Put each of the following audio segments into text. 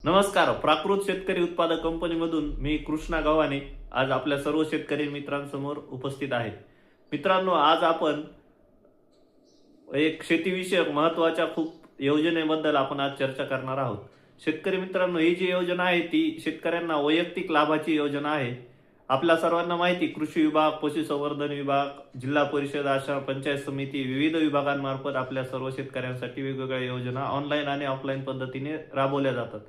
नमस्कार. प्राकृत शेतकरी उत्पादक कंपनीमधून मी कृष्णा गव्हाणे आज आपल्या सर्व शेतकरी मित्रांसमोर उपस्थित आहे. मित्रांनो, आज आपण एक शेतीविषयक महत्त्वाच्या खूप योजनेबद्दल आपण आज चर्चा करणार आहोत. शेतकरी मित्रांनो, ही जी योजना आहे ती शेतकऱ्यांना वैयक्तिक लाभाची योजना आहे. आपल्या सर्वांना माहिती, कृषी विभाग, पशुसंवर्धन विभाग, जिल्हा परिषद, अशा पंचायत समिती विविध विभागांमार्फत आपल्या सर्व शेतकऱ्यांसाठी वेगवेगळ्या योजना ऑनलाईन आणि ऑफलाईन पद्धतीने राबवल्या जातात.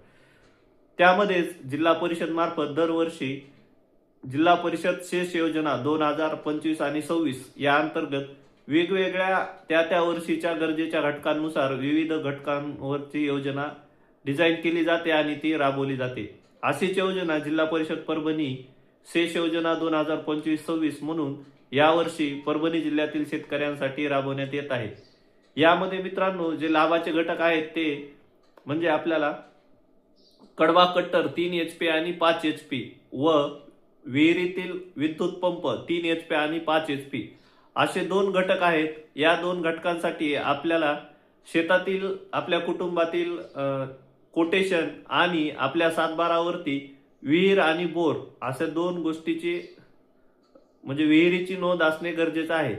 त्यामध्येच जिल्हा परिषद मार्फत दरवर्षी जिल्हा परिषद शेष योजना 2025 आणि 26 या अंतर्गत वेगवेगळ्या त्या वर्षीच्या गरजेच्या घटकांनुसार विविध घटकांवरची योजना डिझाईन केली जाते आणि ती राबवली जाते. अशीच योजना जिल्हा परिषद परभणी शेष योजना 2025-26 म्हणून यावर्षी परभणी जिल्ह्यातील शेतकऱ्यांसाठी राबवण्यात येत आहे. यामध्ये मित्रांनो, जे लाभाचे घटक आहेत ते म्हणजे आपल्याला कडवा कट्टर 3 HP आणि 5 HP व विहिरीतील विद्युत पंप 3 HP आणि 5 HP असे दोन घटक आहेत. या दोन घटकांसाठी आपल्याला शेतातील आपल्या कुटुंबातील कोटेशन आणि आपल्या 7/12 विहीर आणि बोर अशा दोन गोष्टीची म्हणजे विहिरीची नोंद असणे गरजेचे आहे.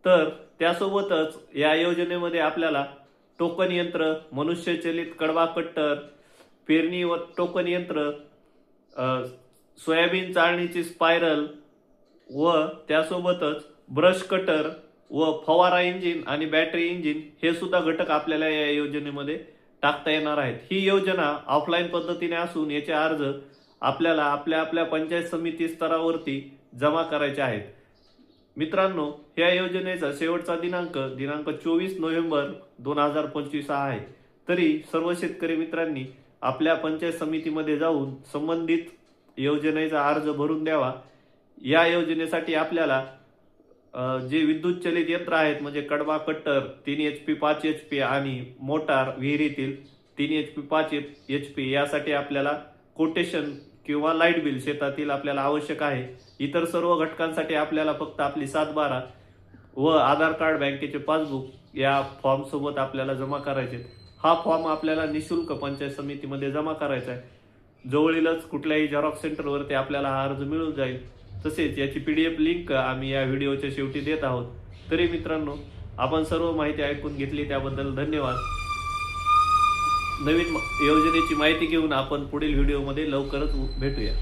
तर त्यासोबतच या योजनेमध्ये आपल्याला टोकन यंत्र, मनुष्यचलित कडवा कट्टर, पेरणी व टोकन यंत्र, सोयाबीन चाळणीची स्पायरल व त्यासोबतच ब्रश कटर व फवारा इंजिन आणि बॅटरी इंजिन हे सुद्धा घटक आपल्याला या योजनेमध्ये टाकता येणार आहेत. ही योजना ऑफलाईन पद्धतीने असून याचे अर्ज आपल्याला आपल्या पंचायत समिती स्तरावरती जमा करायचे आहेत. मित्रांनो, या योजनेचा शेवटचा दिनांक 24 नोव्हेंबर 2025 आहे. तरी सर्व शेतकरी मित्रांनी आपल्या पंचायत समितीमध्ये जाऊन संबंधित योजनेचा अर्ज भरून द्यावा. या योजनेसाठी आपल्याला जे विद्युत चलित यंत्र आहेत म्हणजे कडवा कट्टर 3 HP 5 HP आणि मोटार विहिरीतील 3 HP 5 HP यासाठी आपल्याला कोटेशन किंवा लाईट बिल शेतातील आपल्याला आवश्यक आहे. इतर सर्व घटकांसाठी आपल्याला फक्त आपली 7/12 व आधार कार्ड, बँकेचे पासबुक या फॉर्म सोबत आपल्याला जमा करायचे. हा फॉर्म आपल्याला निशुल्क पंचायत समितीमध्ये जमा करायचा आहे. जवळीलच कुठल्याही झेरॉक्स सेंटरवरती आपल्याला हा अर्ज मिळून जाईल. तसेच याची PDF लिंक आम्ही या व्हिडिओच्या शेवटी देत आहोत. तरी मित्रांनो, आपण सर्व माहिती ऐकून घेतली त्याबद्दल धन्यवाद. नवीन योजनेची माहिती घेऊन आपण पुढील व्हिडिओमध्ये लवकरच भेटूया.